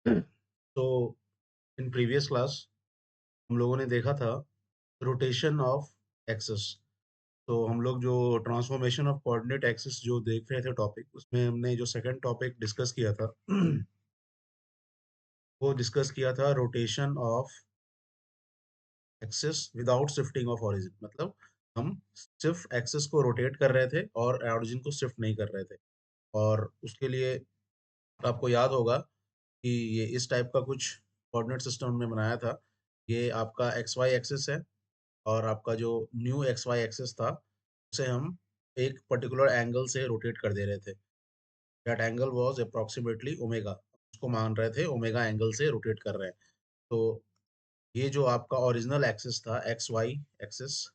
तो in previous class हम लोगों ने देखा था रोटेशन ऑफ एक्सिस। तो हम लोग जो ट्रांसफॉर्मेशन ऑफ कोऑर्डिनेट एक्सिस जो देख रहे थे टॉपिक, उसमें हमने जो सेकंड टॉपिक डिस्कस किया था वो डिस्कस किया था rotation of axis without shifting of origin. मतलब हम सिर्फ एक्सिस को रोटेट कर रहे थे और ओरिजिन को शिफ्ट नहीं कर रहे थे। और उसके लिए आपको याद होगा कि ये इस टाइप का कुछ कोऑर्डिनेट सिस्टम हमने बनाया था। ये आपका एक्स वाई एक्सिस है और आपका जो न्यू एक्स वाई एक्सिस था उसे हम एक पर्टिकुलर एंगल से रोटेट कर दे रहे थे। That angle was approximately omega. उसको मान रहे थे ओमेगा एंगल से रोटेट कर रहे हैं। तो ये जो आपका ओरिजिनल एक्सिस था एक्स वाई एक्सिस,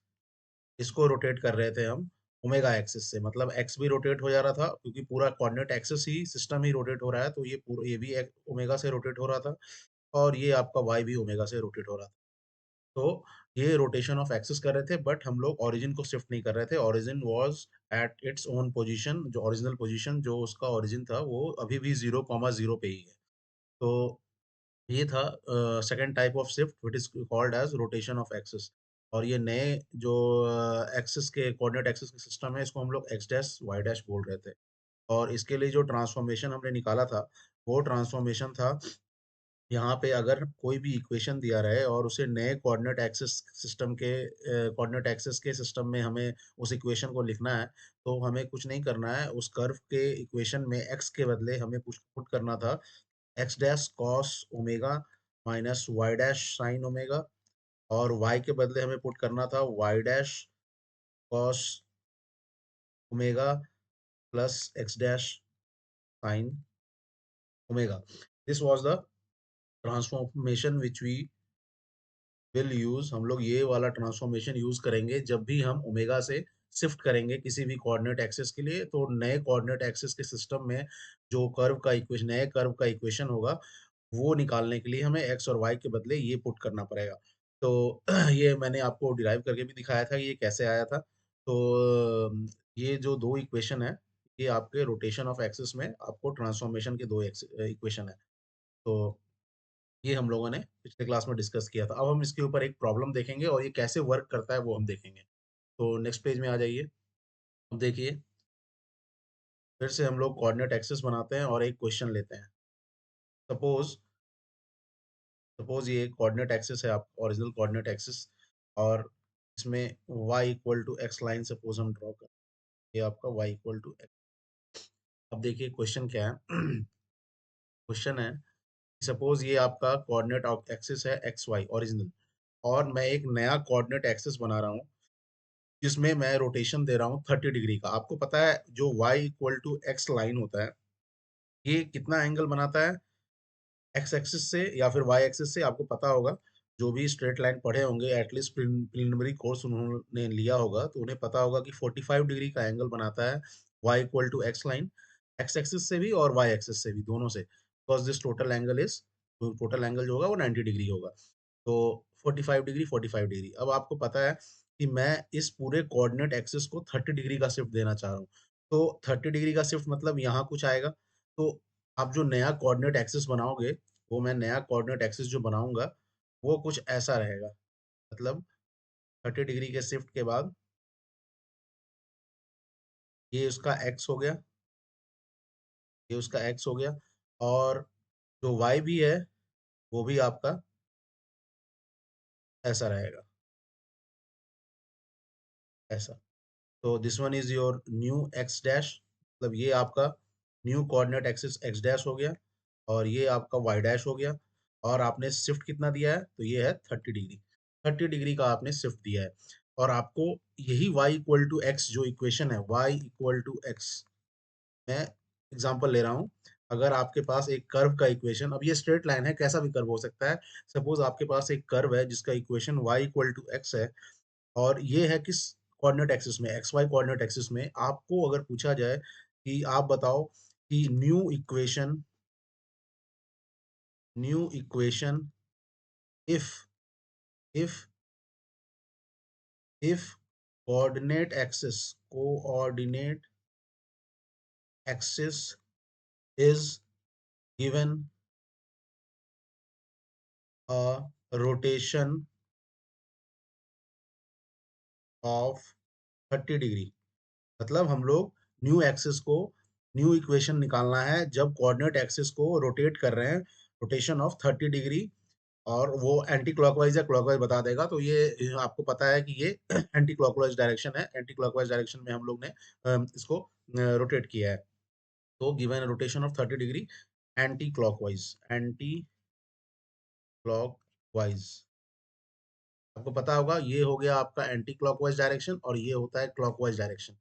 इसको रोटेट कर रहे थे हम ओमेगा एक्सिस से। मतलब एक्स भी रोटेट हो जा रहा था क्योंकि पूरा कोऑर्डिनेट एक्सिस ही सिस्टम ही रोटेट हो रहा है, तो ये पूरा ये भी ओमेगा से रोटेट हो रहा था और ये आपका वाई भी ओमेगा से रोटेट हो रहा था। तो ये रोटेशन ऑफ एक्सिस कर रहे थे, बट हम लोग ओरिजिन को शिफ्ट नहीं कर रहे थे। Origin was at its own position. जो ओरिजिनल पोजीशन जो उसका ओरिजिन था वो अभी भी 0,0 पे ही है। तो ये था second type of shift which is called as rotation of axis. और ये नए जो एक्सिस के कोऑर्डिनेट एक्सिस के सिस्टम है, इसको हम लोग एक्स डैश वाई डैश बोल रहे थे। और इसके लिए जो ट्रांसफॉर्मेशन हमने निकाला था वो ट्रांसफॉर्मेशन था, यहाँ पे अगर कोई भी इक्वेशन दिया रहे और उसे नए कोऑर्डिनेट एक्सिस सिस्टम के कोऑर्डिनेट एक्सिस के सिस्टम में हमें उस इक्वेशन को लिखना है, तो हमें कुछ नहीं करना है। उस कर्व के इक्वेशन में एक्स के बदले हमें पुट पुट करना था x dash cos omega minus y dash sine omega, और वाई के बदले हमें पुट करना था y dash cos omega plus x dash sine omega. This was the transformation which we will use. हम लोग ये वाला ट्रांसफॉर्मेशन यूज करेंगे जब भी हम ओमेगा से शिफ्ट करेंगे किसी भी कोऑर्डिनेट एक्सिस के लिए। तो नए कोऑर्डिनेट एक्सिस के सिस्टम में जो कर्व का इक्वेशन नए कर्व का इक्वेशन होगा वो निकालने के लिए हमें एक्स और वाई के बदले ये पुट करना पड़ेगा। तो ये मैंने आपको डिराइव करके भी दिखाया था कि ये कैसे आया था। तो ये जो दो इक्वेशन है, ये आपके रोटेशन ऑफ एक्सिस में आपको ट्रांसफॉर्मेशन के दो इक्वेशन है। तो ये हम लोगों ने पिछले क्लास में डिस्कस किया था। अब हम इसके ऊपर एक प्रॉब्लम देखेंगे और ये कैसे वर्क करता है वो हम देखेंगे। तो नेक्स्ट पेज में आ जाइए। अब देखिए, फिर से हम लोग कोऑर्डिनेट एक्सिस बनाते हैं और एक क्वेश्चन लेते हैं। सपोज सपोज ये कोऑर्डिनेट एक्सिस है, आप ओरिजिनल कोऑर्डिनेट एक्सिस, और इसमें y equal to x line suppose हम ड्रॉ करें। ये आपका y इक्वल टू एक्स। अब देखिए क्वेश्चन क्या है। क्वेश्चन है, सपोज ये आपका कोऑर्डिनेट एक्सिस है एक्स वाई ओरिजिनल, और मैं एक नया कोऑर्डिनेट एक्सिस बना रहा हूँ जिसमें मैं रोटेशन दे रहा हूँ 30 डिग्री का। आपको पता है जो y equal to x line होता है, ये कितना एंगल बनाता है एक्स एक्सिस से या फिर वाई एक्सिस से? आपको पता होगा, जो भी स्ट्रेट लाइन पढ़े होंगे, एटलीस्ट प्रिलिमिनरी कोर्स उन्होंने लिया होगा, तो उन्हें पता होगा कि 45 डिग्री का एंगल बनाता है y equal to x line, x axis से भी और वाई एक्सिस से भी, दोनों से। Because this total angle is, total angle जो होगा वो 90 डिग्री होगा। तो 45 डिग्री 45 डिग्री। अब आपको पता है कि मैं इस पूरे कोऑर्डिनेट एक्सिस को 30 डिग्री का शिफ्ट देना चाह रहा हूँ। तो 30 डिग्री का शिफ्ट मतलब यहाँ कुछ आएगा। तो आप जो नया कोऑर्डिनेट एक्सिस बनाओगे, वो मैं नया कोऑर्डिनेट एक्सिस जो बनाऊंगा वो कुछ ऐसा रहेगा। मतलब 30 डिग्री के शिफ्ट के बाद ये उसका एक्स हो गया, ये उसका एक्स हो गया, और जो वाई भी है वो भी आपका ऐसा रहेगा, ऐसा। तो this one is your new x dash. मतलब ये आपका new coordinate axis x dash हो गया, और ये आपका वाई डैश हो गया। और आपने शिफ्ट कितना दिया है? तो ये है 30 डिग्री। 30 डिग्री का आपने शिफ्ट दिया है। और आपको यही y इक्वल टू एक्स जो इक्वेशन है, y इक्वल टू एक्स, मैं एग्जांपल ले रहा हूँ। अगर आपके पास एक कर्व का इक्वेशन, अब ये स्ट्रेट लाइन है, कैसा भी कर्व हो सकता है। सपोज आपके पास एक कर्व है जिसका equation y equal to x है, और ये है किस कोऑर्डिनेट एक्सिस में? एक्स वाई कोऑर्डिनेट एक्सिस में। आपको अगर पूछा जाए कि आप बताओ कि new equation if if if coordinate axis is given rotation of 30 degree. मतलब हम लोग न्यू एक्सिस को न्यू इक्वेशन निकालना है जब कोऑर्डिनेट एक्सिस को रोटेट कर रहे हैं रोटेशन ऑफ 30 डिग्री, और वो एंटी क्लॉकवाइज या क्लॉकवाइज बता देगा। तो ये आपको पता है कि ये एंटी क्लॉकवाइज डायरेक्शन है, एंटी क्लॉकवाइज डायरेक्शन में हम लोग ने इसको रोटेट किया है। तो given rotation of 30 degree anti clockwise, आपको पता होगा ये हो गया आपका एंटी क्लॉकवाइज डायरेक्शन, और ये होता है क्लॉकवाइज डायरेक्शन।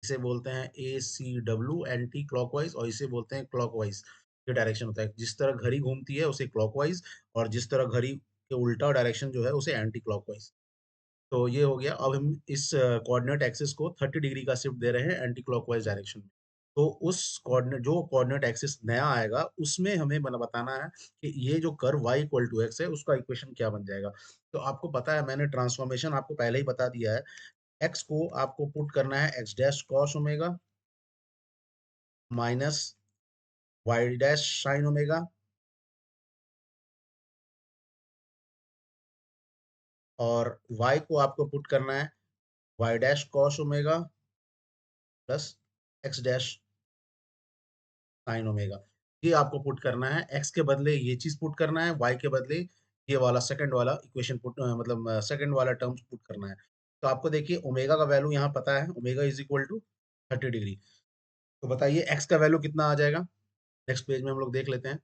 इसे बोलते हैं ACW एंटी क्लॉकवाइज, और इसे बोलते हैं क्लॉकवाइज। ये डायरेक्शन होता है, जिस तरह घड़ी घूमती है उसे क्लॉकवाइज, और जिस तरह घड़ी के उल्टा डायरेक्शन जो है उसे एंटी क्लॉकवाइज। तो ये हो गया। अब हम इस कोऑर्डिनेट एक्सिस को 30 डिग्री का शिफ्ट दे रहे हैं एंटी क्लॉकवाइज डायरेक्शन में। तो उस कोऑर्डिनेट जो कोऑर्डिनेट एक्सिस नया आएगा उसमें हमें बताना है कि ये जो curve y equal to x है उसका इक्वेशन क्या बन जाएगा। तो आपको पता है, मैंने ट्रांसफॉर्मेशन आपको पहले ही बता दिया है। x को आपको पुट करना है x dash cos omega minus y dash sine omega, और y को आपको पुट करना है y dash cos omega plus x dash sine omega. ये आपको पुट करना है, x के बदले ये चीज पुट करना है, y के बदले ये वाला सेकंड वाला इक्वेशन पुट मतलब सेकंड वाला टर्म्स पुट करना है। तो आपको देखिए ओमेगा का वैल्यू यहाँ पता है, omega is equal to 30 degree. तो बताइए x का वैल्यू कितना आ जाएगा। नेक्स्ट पेज में हम लोग देख लेते हैं।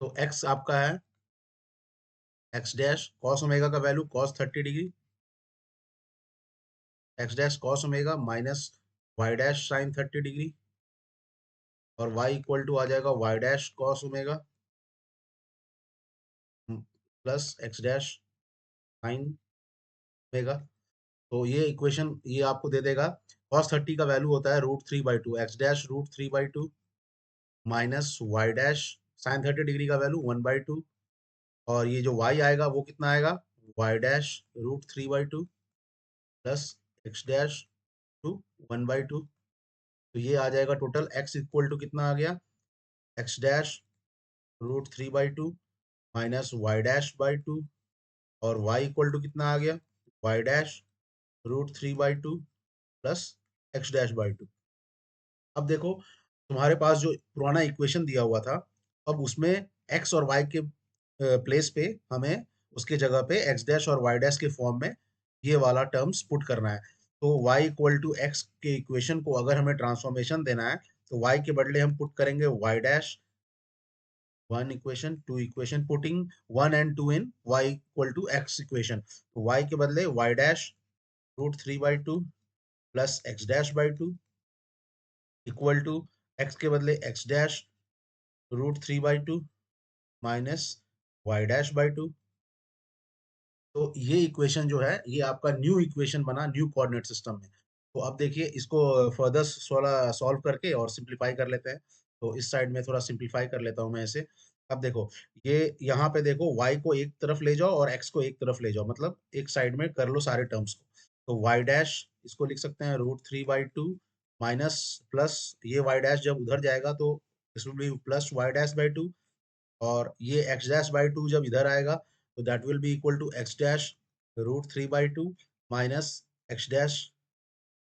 तो x आपका है x डैश कॉस ओमेगा का value cos 30 degree, x dash cos omega minus y dash sine 30 degree, और y इक्वल टू आ जाएगा y dash cos omega plus x dash sine omega. तो ये इक्वेशन ये आपको दे देगा, cos 30 का वैल्यू होता है √3/2, x dash √3/2 minus y dash sine 30 degree का वैल्यू 1/2, और ये जो y आएगा वो कितना आएगा, y dash √3/2 plus x dash two 1/2। तो ये आ जाएगा टोटल x इक्वल टू कितना आ गया, x dash √3/2 minus y dash by two, और y इक्वल टू कितना आ गया, y dash √3/2 plus x dash by two. अब देखो तुम्हारे पास जो पुराना इक्वेशन दिया हुआ था, अब उसमें x और y के प्लेस पे हमें उसके जगह पे x डैश और y डैश के फॉर्म में ये वाला टर्म्स पुट करना है। तो y इक्वल टू एक्स के इक्वेशन को अगर हमें ट्रांसफॉर्मेशन देना है तो y के बदले हम पुट करेंगे y dash one equation two equation, putting one and two in y equal to x equation. तो y के बदले y dash √3/2 plus x dash by two equal to x के बदले x dash √3/2 minus y dash by two. तो ये equation जो है ये आपका न्यू इक्वेशन बना न्यू कोऑर्डिनेट सिस्टम में। तो अब देखिए इसको फर्दर सॉल्व करके और सिंप्लीफाई कर लेते हैं। तो इस साइड में थोड़ा सिंप्लीफाई कर लेता हूँ मैं इसे। अब देखो ये यहाँ पे देखो y को एक तरफ ले जाओ और x को एक तरफ ले जाओ, मतलब एक साइड में कर लो सारे टर्म्स को। तो y डैश इसको लिख सकते हैं √3/2 माइनस प्लस ये y डैश जब उधर जाएगा तो इसमें भी plus y dash by two, और ये x डैश बाई टू जब इधर आएगा तो that will be equal to x dash √3/2 minus x dash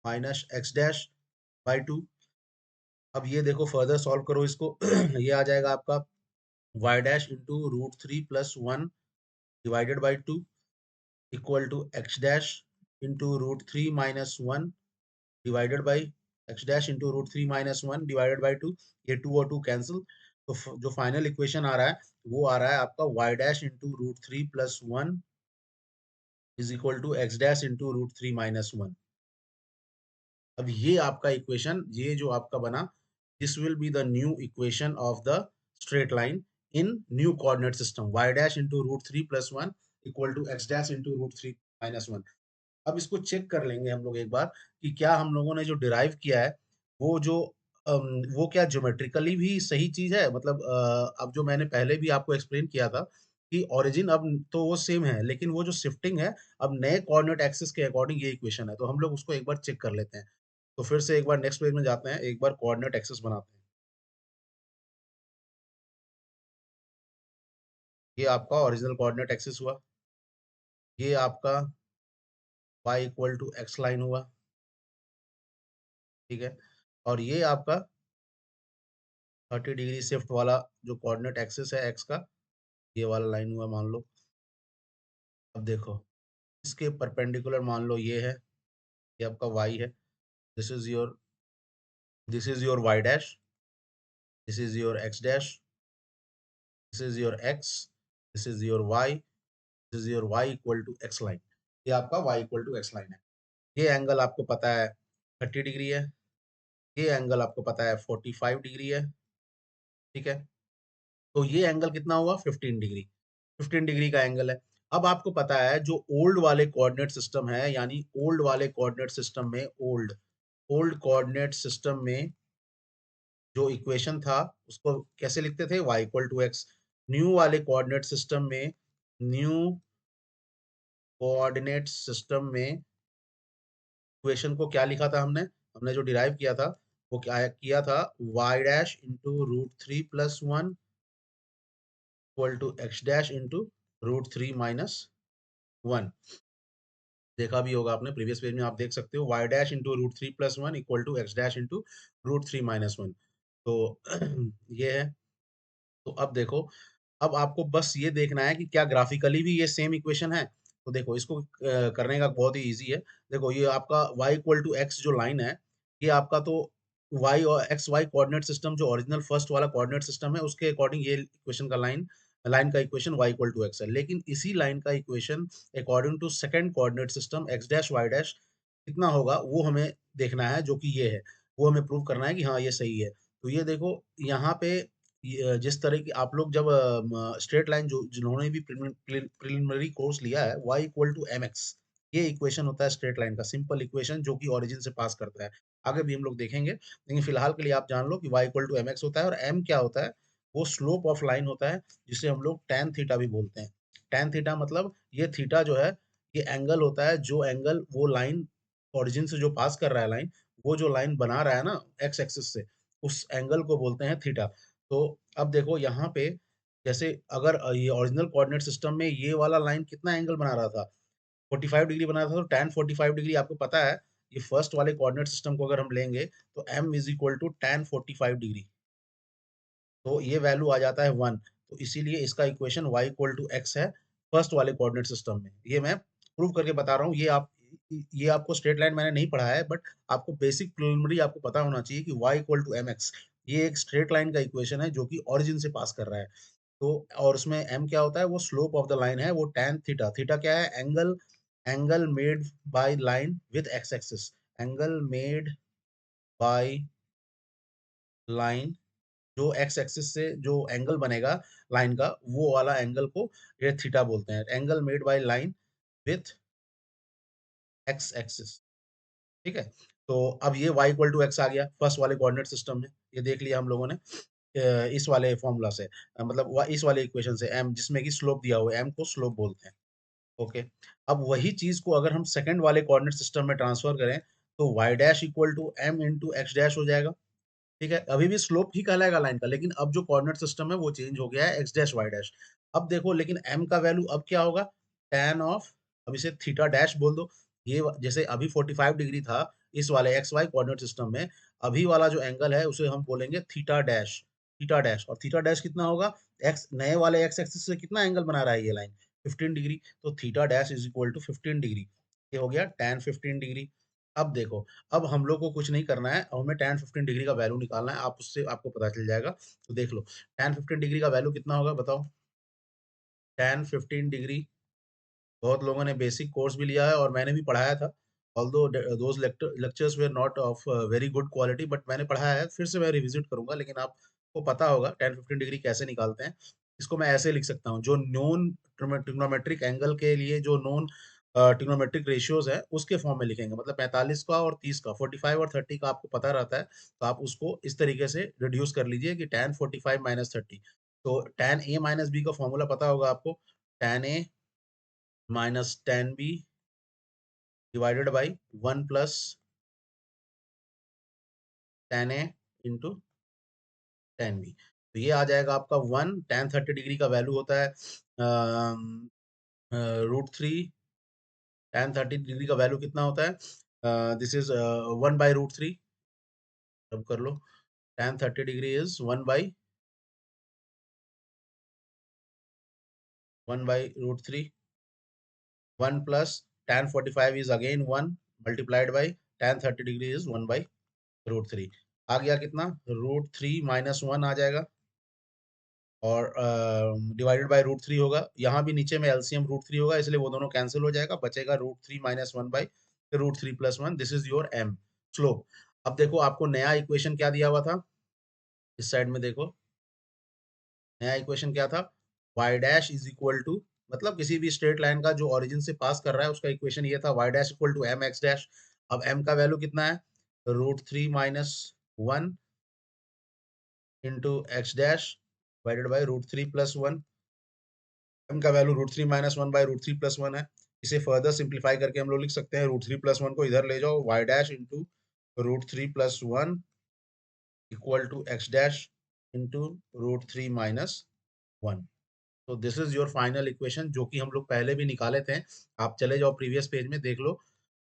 minus x dash by two. अब ये देखो फर्दर सॉल्व करो इसको ये आ जाएगा आपका y dash into √3 plus 1 divided by two equal to x dash into √3 minus 1 divided by x dash into √3 minus 1 divided by two. ये two और टू कैंसिल, तो जो फाइनल इक्वेशन आ रहा है वो आ रहा है आपका y dash into √3 plus 1 is equal to x dash into √3 minus 1। अब ये आपका इक्वेशन ये जो आपका बना, this will be the new equation of the straight line in new coordinate system, y dash into √3 plus 1 equal to x dash into √3 minus 1। अब इसको check कर लेंगे हम लोग एक बार कि क्या हम लोगों ने जो डिराइव किया है वो जो वो क्या ज्योमेट्रिकली भी सही चीज है। मतलब अब जो मैंने पहले भी आपको एक्सप्लेन किया था कि ओरिजिन अब तो वो सेम है, लेकिन वो जो शिफ्टिंग है अब नए कोऑर्डिनेट एक्सिस के अकॉर्डिंग ये इक्वेशन है। तो हम लोग उसको एक बार चेक कर लेते हैं। तो फिर से एक बार नेक्स्ट पेज में जाते हैं, एक बार कोऑर्डिनेट एक्सिस बनाते हैं। ये आपका ओरिजिनल कोऑर्डिनेट एक्सिस हुआ, ये आपका y equal to x line हुआ, ठीक है। और ये आपका 30 डिग्री शिफ्ट वाला जो कोऑर्डिनेट एक्सिस है एक्स का, ये वाला लाइन हुआ मान लो। अब देखो, इसके परपेंडिकुलर मान लो ये है, ये आपका y है, this is your this is your y dash, this is your x dash, this is your x, this is your y, this is your y equal to x line. ये आपका y equal to x line है। ये angle आपको पता है 30 degree है, ये angle आपको पता है 45 डिग्री है, ठीक है। तो ये एंगल कितना हुआ 15 डिग्री, 15 डिग्री का एंगल है। अब आपको पता है जो ओल्ड वाले कोऑर्डिनेट सिस्टम है, यानी ओल्ड वाले कोऑर्डिनेट सिस्टम में ओल्ड ओल्ड कोऑर्डिनेट सिस्टम में जो इक्वेशन था उसको कैसे लिखते थे, y equal to x. New वाले कोऑर्डिनेट सिस्टम में, न्यू कोऑर्डिनेट सिस्टम में इक्वेशन को क्या लिखा था हमने, हमने जो डिराइव किया था वो क्या किया था, y dash into root three plus one equal to x dash into root three minus one. देखा भी होगा आपने प्रीवियस पेज में, आप देख सकते हो y dash into root three plus one equal to x dash into root three minus one. तो ये है। तो अब देखो, अब आपको बस ये देखना है कि क्या ग्राफिकली भी ये सेम इक्वेशन है। तो देखो इसको करने का बहुत ही इजी है। देखो ये आपका y इक्वल टू एक्स जो लाइन है, ये आपका तो y और एक्स वाई कोऑर्डिनेट सिस्टम जो ओरिजिनल फर्स्ट वाला कोऑर्डिनेट सिस्टम है उसके अकॉर्डिंग ये इक्वेशन का लाइन लाइन का equation y equal to x है। लेकिन इसी लाइन का equation according to second coordinate system x dash y dash कितना होगा वो हमें देखना है, जो कि ये है। वो हमें प्रूव करना है कि हाँ ये सही है। तो ये देखो यहाँ पे जिस तरह की आप लोग जब स्ट्रेट लाइन जो जिन्होंने भी प्रिलिमिनरी कोर्स लिया है, y equal to m x, ये इक्वेशन होता है स्ट्रेट लाइन का सिंपल इक्वेशन जो कि ओरिजिन से पास करता है। आगे भी हम लोग देखेंगे, लेकिन फिलहाल के लिए आप जान लो कि y equal to m x होता है। और m क्या होता है, वो स्लोप ऑफ लाइन होता है, जिसे हम लोग tan थीटा भी बोलते हैं। tan थीटा मतलब ये थीटा जो है, ये एंगल होता है, जो एंगल वो लाइन ओरिजिन से जो पास कर रहा है लाइन, वो जो लाइन बना रहा है ना एक्स एक्सिस से, उस एंगल को बोलते हैं थीटा। तो अब देखो यहाँ पे, जैसे अगर ये ओरिजिनल कोऑर्डिनेट सिस्टम में ये वाला लाइन कितना एंगल बना रहा था, 45 डिग्री बना रहा था। तो tan 45 डिग्री आपको पता है, ये फर्स्ट वाले कोऑर्डिनेट सिस्टम को अगर हम लेंगे तो m is equal to tan 45 degree, तो ये वैल्यू आ जाता है 1। तो इसीलिए इसका equation y equal to x है फर्स्ट वाले कोऑर्डिनेट सिस्टम में। ये मैं प्रूव करके बता रहा हूँ। ये आपको स्ट्रेट लाइन मैंने नहीं पढ़ा है, बट आपको बेसिक प्रिलिमिनरी आपको पता होना चाहिए कि y equal to m x, ये एक स्ट्रेट लाइन का इक्वेशन है जो कि ओरिजिन से पास कर रहा है। तो और उसमें m क्या होता है, वो स्लोप ऑफ द लाइन है, वो tan थीटा। थीटा क्या है, angle angle made by line with x axis, angle made by line, जो एक्स एक्सिस से जो एंगल बनेगा लाइन का, वो वाला एंगल को ये थीटा बोलते हैं, angle made by line with x axis, ठीक है। तो अब ये y इक्वल टू एक्स आ गया फर्स्ट वाले कोऑर्डिनेट सिस्टम में, ये देख लिया हम लोगों ने इस वाले फॉर्मूला से, मतलब इस वाले इक्वेशन से m, जिसमें कि स्लोप दिया हुआ है, m को स्लोप बोलते हैं, ओके। अब वही चीज को अगर हम सेकंड वाले कोऑर्डिनेट सिस्टम में ट्रांसफर करें, तो y dash equal to m into x dash हो जाएगा, ठीक है। अभी भी स्लोप ही कहलाएगा लाइन का, लेकिन अब जो कोऑर्डिनेट सिस्टम है वो चेंज हो गया है, एक्स डैश वाई डैश। अब देखो, लेकिन m का वैल्यू अब क्या होगा, tan ऑफ, अब इसे थीटा डैश बोल दो। ये जैसे अभी 45 डिग्री था इस वाले एक्स वाई कोऑर्डिनेट सिस्टम में, अभी वाला जो एंगल है उसे हम बोलेंगे थीटा डैश। थीटा डैश, और थीटा डैश कितना होगा, एक्स नए वाले एक्स एक्सिस से कितना एंगल बना रहा है ये लाइन, 15 डिग्री। तो theta dash is equal to 15 degree, ये हो गया tan 15 डिग्री। अब देखो, अब हम लोग को कुछ नहीं करना है, अब हमें tan 15 डिग्री का वैल्यू निकालना है, आप उससे आपको पता चल जाएगा। तो देख लो tan 15 डिग्री का वैल्यू कितना होगा बताओ। tan 15 डिग्री, बहुत लोगों ने बेसिक कोर्स भी लिया है और मैंने भी पढ़ाया था, although those lectures were not of very good quality, but मैंने पढ़ाया है, फिर से मैं रिविजिट करूंगा। लेकिन आपको पता होगा tan 15 डिग्री कैसे निकालते हैं। इसको मैं ऐसे लिख सकता हूँ, जो नॉन ट्रिग्नोमेट्रिक एंगल के लिए जो नॉन ट्रिग्नोमेट्रिक रेशियोज है उसके फॉर्म में लिखेंगे, मतलब 45 का और 30 का, 45 और 30 का आपको पता रहता है, तो आप उसको इस तरीके से रिड्यूस कर लीजिए कि tan 45 माइनस 30। तो tan a माइनस बी का फॉर्मूला पता होगा आपको, tan a minus tan b divided by 1 plus tan a into tan b। तो ये आ जाएगा आपका 1, tan 30 डिग्री का वैल्यू होता है √3 tan 30 डिग्री का वैल्यू कितना होता है? This is 1/√3। अब कर लो। tan 30 degree is 1/√3। 1 plus tan 45 is again 1 multiplied by tan 30 degree is 1/√3। आ गया कितना? √3 - 1 आ जाएगा, और डिवाइडेड बाय √3 होगा। यहाँ भी नीचे में एलसीएम √3 होगा, इसलिए वो दोनों कैंसिल हो जाएगा, बचेगा √3 - 1/√3 + 1। This is your m slope. अब देखो आपको नया इक्वेशन क्या दिया हुआ था, इस साइड में देखो। नया इक्वेशन क्या था? y dash is equal to, मतलब किसी भी स्ट्रेट लाइन का जो ओरिजिन से पास कर रहा है उसका इक्वेशन ये था, y dash equal to m x dash. अब m का वैल्यू कितना है? √3 - 1 into x dash divided by √3 + 1। m का वैल्यू √3 - 1/√3 + 1 है। इसे फर्दर सिंप्लीफाई करके हम लोग लिख सकते हैं, √3 + 1 को इधर ले जाओ, y dash into √3 + 1 equal to x dash into √3 - 1। तो this is your final equation, जो कि हम लोग पहले भी निकाले थे। आप चले जाओ प्रीवियस पेज में देख लो,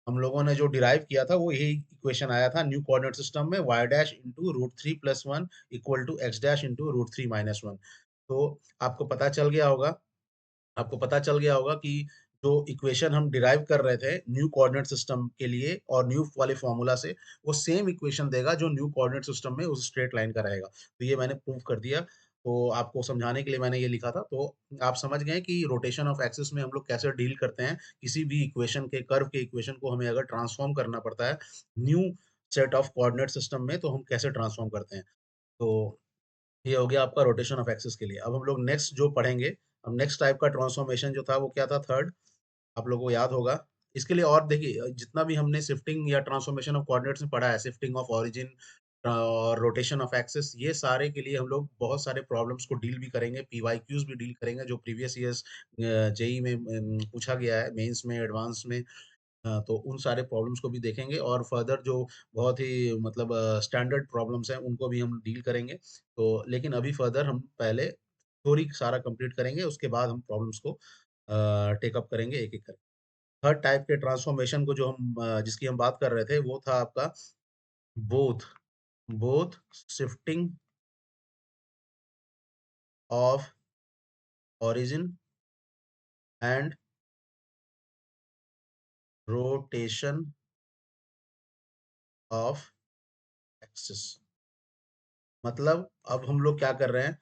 हम लोगों ने जो डिराइव किया था वो यही इक्वेशन आया था न्यू कोऑर्डिनेट सिस्टम में, y dash into √3 + 1 equal to x dash into √3 - 1। तो आपको पता चल गया होगा, आपको पता चल गया होगा कि जो इक्वेशन हम डिराइव कर रहे थे न्यू कोऑर्डिनेट सिस्टम के लिए और न्यू वाले फॉर्मूला से, वो सेम इक्वेशन देगा जो न्यू कोऑर्डिनेट सिस्टम में उस स्ट्रेट लाइन का रहेगा। तो ये मैंने प्रूव कर दिया, तो आपको समझाने के लिए मैंने ये लिखा था। तो आप समझ गए कि रोटेशन ऑफ एक्सिस में हम लोग कैसे डील करते हैं, किसी भी इक्वेशन के कर्व के इक्वेशन को हमें अगर ट्रांसफॉर्म करना पड़ता है new set of coordinate system में, तो हम कैसे ट्रांसफॉर्म करते हैं। तो ये हो गया आपका रोटेशन ऑफ एक्सिस के लिए। अब हम लोग नेक्स्ट जो पढ़ेंगे, अब नेक्स्ट टाइप का ट्रांसफॉर्मेशन जो था वो क्या था, थर्ड, आप लोगों को याद होगा। इसके लिए और देखिए, जितना भी हमने शिफ्टिंग या ट्रांसफॉर्मेशन ऑफ कोऑर्डिनेट्स में पढ़ा है, शिफ्टिंग ऑफ ओरिजिन और रोटेशन ऑफ एक्सिस, ये सारे के लिए हम लोग बहुत सारे प्रॉब्लम्स को डील भी करेंगे, पीवाईक्यूज भी डील करेंगे, जो प्रीवियस ईयर्स जेई में पूछा गया है, मेंस में, एडवांस में। तो उन सारे प्रॉब्लम्स को भी देखेंगे, और फर्दर जो बहुत ही मतलब स्टैंडर्ड प्रॉब्लम्स हैं उनको भी हम डील करेंगे। तो लेकिन अभी फर्दर हम पहले थ्योरी सारा कंप्लीट करेंगे, उसके बाद हम प्रॉब्लम्स को टेकअप करेंगे एक एक करके। थर्ड टाइप के ट्रांसफॉर्मेशन को जो हम जिसकी हम बात कर रहे थे वो था आपका both both shifting of origin and rotation of axis. मतलब अब हम लोग क्या कर रहे हैं,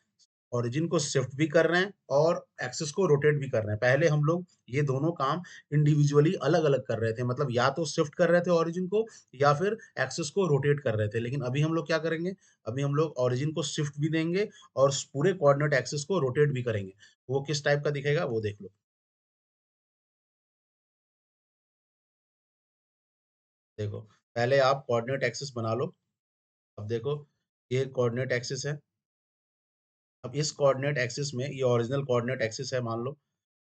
ओरिजिन को शिफ्ट भी कर रहे हैं और एक्सिस को रोटेट भी कर रहे हैं। पहले हम लोग ये दोनों काम इंडिविजुअली अलग अलग कर रहे थे, मतलब या तो शिफ्ट कर रहे थे ओरिजिन को या फिर एक्सिस को रोटेट कर रहे थे। लेकिन अभी हम लोग क्या करेंगे, अभी हम लोग ओरिजिन को शिफ्ट भी देंगे और पूरे कोऑर्डिनेट एक्सिस को रोटेट भी करेंगे। वो किस टाइप का दिखेगा वो देख लो। देखो, पहले आप कोऑर्डिनेट एक्सिस बना लो। अब देखो, ये कोऑर्डिनेट एक्सिस है। अब इस कोऑर्डिनेट एक्सिस में, ये ओरिजिनल कोऑर्डिनेट एक्सिस है मान लो,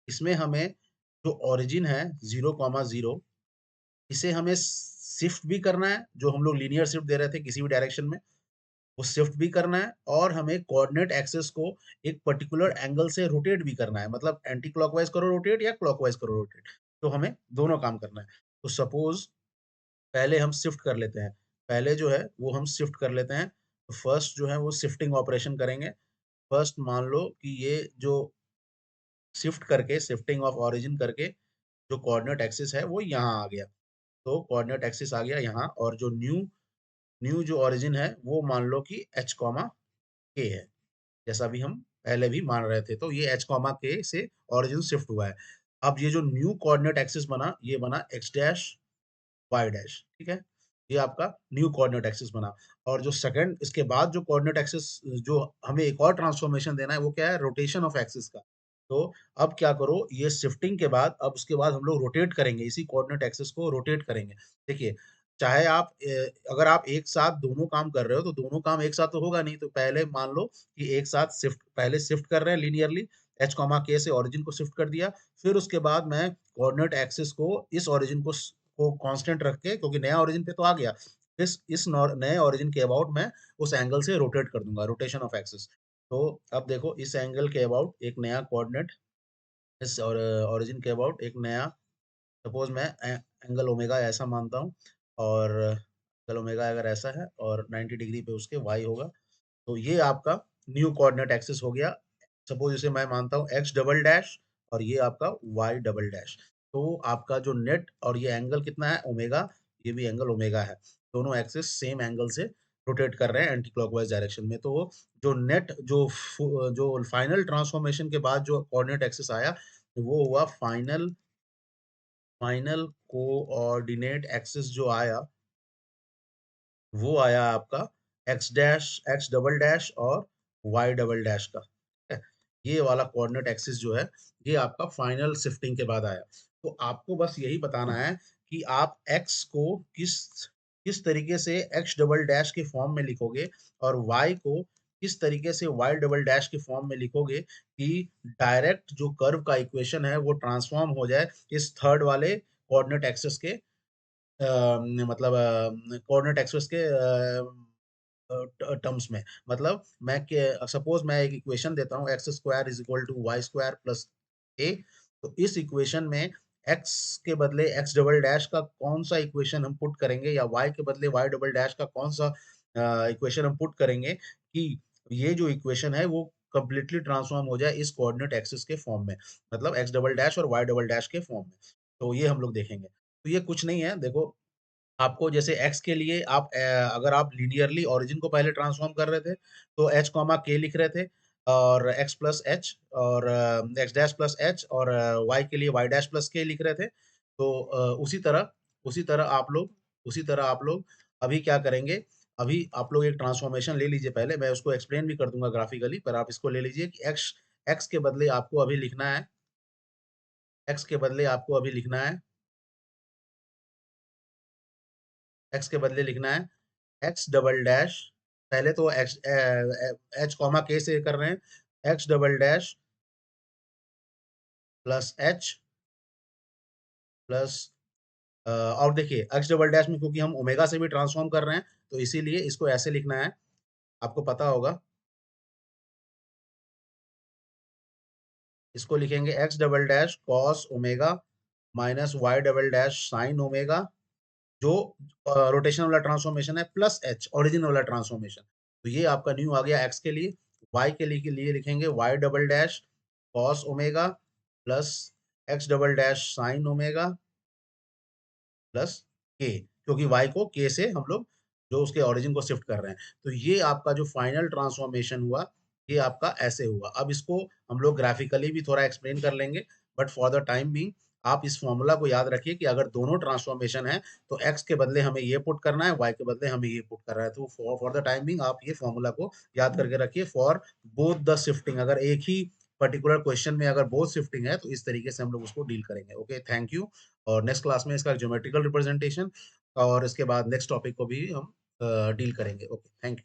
इसमें हमें जो ओरिजिन है 0,0, इसे हमें शिफ्ट भी करना है, जो हम लोग लीनियर शिफ्ट दे रहे थे किसी भी डायरेक्शन में, वो शिफ्ट भी करना है, और हमें कोऑर्डिनेट एक्सिस को एक पर्टिकुलर एंगल से रोटेट भी करना है, मतलब एंटी क्लॉकवाइज करो रोटेट या क्लॉकवाइज करो रोटेट। तो हमें दोनों काम करना है। तो सपोज पहले हम शिफ्ट कर लेते हैं, पहले जो है वो हम शिफ्ट कर लेते हैं। तो फर्स्ट जो है वो शिफ्टिंग ऑपरेशन करेंगे। फर्स्ट मान लो कि ये जो शिफ्ट करके, शिफ्टिंग ऑफ ओरिजिन करके जो कोऑर्डिनेट एक्सिस है वो यहाँ आ गया। तो कोऑर्डिनेट एक्सिस आ गया यहाँ, और जो न्यू न्यू जो ओरिजिन है वो मान लो कि h कॉमा k है, जैसा भी हम पहले भी मान रहे थे। तो ये h कॉमा k से ओरिजिन शिफ्ट हुआ है। अब ये जो न्यू कोऑर्डिनेट एक्सिस बना, ये बना x डैश y डैश, ठीक है। ये आपका न्यू कोऑर्डिनेट एक्सिस बना। और जो सेकंड इसके बाद जो कोऑर्डिनेट एक्सिस, जो हमें एक और ट्रांसफॉर्मेशन देना है, वो क्या है, रोटेशन ऑफ एक्सिस का। तो अब क्या करो, ये शिफ्टिंग के बाद, अब उसके बाद हम लोग रोटेट करेंगे, इसी कोऑर्डिनेट एक्सिस को रोटेट करेंगे। देखिए, चाहे आप अगर आप एक साथ दोनों काम कर रहे हो तो दोनों काम एक साथ तो होगा नहीं। तो पहले मान लो कि एक साथ शिफ्ट, पहले शिफ्ट कर रहे हैं लीनियरली, h कॉमा k से ओरिजिन को शिफ्ट कर दिया, फिर उसके बाद मैं कोऑर्डिनेट एक्सिस को, इस ओरिजिन को कांस्टेंट रख के, क्योंकि नया ओरिजिन पे तो आ गया, नए ओरिजिन के अबाउट मैं उस एंगल से रोटेट कर दूंगा, रोटेशन ऑफ एक्सिस। तो अब देखो, इस एंगल के अबाउट एक नया कोऑर्डिनेट इस और ओरिजिन के अबाउट एक नया, सपोज मैं एंगल ओमेगा ऐसा मानता हूँ, और एंगल ओमेगा अगर ऐसा है और 90 डिग्री पे उसके वाई होगा, तो ये आपका न्यू कोऑर्डिनेट एक्सिस हो गया। सपोज इसे मैं मानता हूँ एक्स डबल डैश, और ये आपका वाई डबल डैश। तो आपका जो नेट, और ये एंगल कितना है ओमेगा, ये भी एंगल ओमेगा है। दोनों एक्सिस सेम एंगल से रोटेट कर रहे हैं एंटी क्लॉकवाइज डायरेक्शन में। तो जो नेट जो फाइनल ट्रांसफॉर्मेशन के बाद जो कोऑर्डिनेट एक्सिस आया, वो हुआ फाइनल फाइनल कोऑर्डिनेट एक्सिस जो आया, वो आया आपका x dash, x double dash और वाई डबल डैश का, ठीक है। ये वाला कोऑर्डिनेट एक्सिस जो है, ये आपका फाइनल शिफ्टिंग के बाद आया। तो आपको बस यही बताना है कि आप एक्स को किस किस तरीके से एक्स डबल डैश के फॉर्म में लिखोगे, और वाई को किस तरीके से वाई डबल डैश के फॉर्म में लिखोगे, कि डायरेक्ट जो कर्व का इक्वेशन है वो ट्रांसफॉर्म हो जाए इस थर्ड वाले कोऑर्डिनेट एक्सिस के, मतलब कोऑर्डिनेट एक्सिस के टर्म्स में। मतलब मैं सपोज मैं एक इक्वेशन देता हूँ, X square is equal to Y square plus A. तो इस इक्वेशन में एक्स के बदले एक्स डबल डैश का कौन सा इक्वेशन हम पुट करेंगे, या वाई के बदले वाई डबल डैश का कौन सा इक्वेशन हम पुट करेंगे, कि ये जो इक्वेशन है वो कंप्लीटली ट्रांसफॉर्म हो जाए इस कोऑर्डिनेट एक्सिस के फॉर्म में, मतलब एक्स डबल डैश और वाई डबल डैश के फॉर्म में। तो ये हम लोग देखेंगे। तो ये कुछ नहीं है, देखो आपको जैसे x के लिए आप अगर आप लीनियरली ओरिजिन को पहले ट्रांसफॉर्म कर रहे थे, तो h कॉमा k लिख रहे थे, और x प्लस एच, और x डैश प्लस एच, और y के लिए y डैश प्लस k लिख रहे थे। तो उसी तरह आप लोग अभी क्या करेंगे, अभी आप लोग एक ट्रांसफॉर्मेशन ले लीजिए। पहले मैं उसको एक्सप्लेन भी कर दूंगा ग्राफिकली, पर आप इसको ले लीजिए कि x के बदले आपको अभी लिखना है, x के बदले आपको अभी लिखना है, x के बदले लिखना है एक्स डबल डैश। पहले तो एक्स एच कॉमा के से कर रहे हैं, x double dash plus H plus, और देखिए एक्स डबल डैश में क्योंकि हम ओमेगा से भी ट्रांसफॉर्म कर रहे हैं, तो इसीलिए इसको ऐसे लिखना है, आपको पता होगा। इसको लिखेंगे x double dash cos omega minus y double dash sine omega, जो रोटेशन वाला ट्रांसफॉर्मेशन है, प्लस एच ओरिजिन वाला ट्रांसफॉर्मेशन। तो ये आपका न्यू आ गया एक्स के लिए। वाई के लिए लिखेंगे y double dash cos omega plus x double dash sine omega plus k, क्योंकि वाई को के से हम लोग जो उसके ओरिजिन को शिफ्ट कर रहे हैं। तो ये आपका जो फाइनल ट्रांसफॉर्मेशन हुआ, ये आपका ऐसे हुआ। अब इसको हम लोग ग्राफिकली भी थोड़ा एक्सप्लेन कर लेंगे, but for the time being आप इस फॉर्मूला को याद रखिए कि अगर दोनों ट्रांसफॉर्मेशन है, तो एक्स के बदले हमें ये पुट करना है, वाई के बदले हमें ये पुट करना है। तो फॉर द टाइम बीइंग आप ये फॉर्मूला को याद करके रखिए फॉर बोथ द शिफ्टिंग। अगर एक ही पर्टिकुलर क्वेश्चन में अगर बोथ शिफ्टिंग है, तो इस तरीके से हम लोग उसको डील करेंगे। Okay, thank you. और नेक्स्ट क्लास में इसका ज्योमेट्रिकल रिप्रेजेंटेशन और इसके बाद नेक्स्ट टॉपिक को भी हम डील करेंगे। Okay, thank you.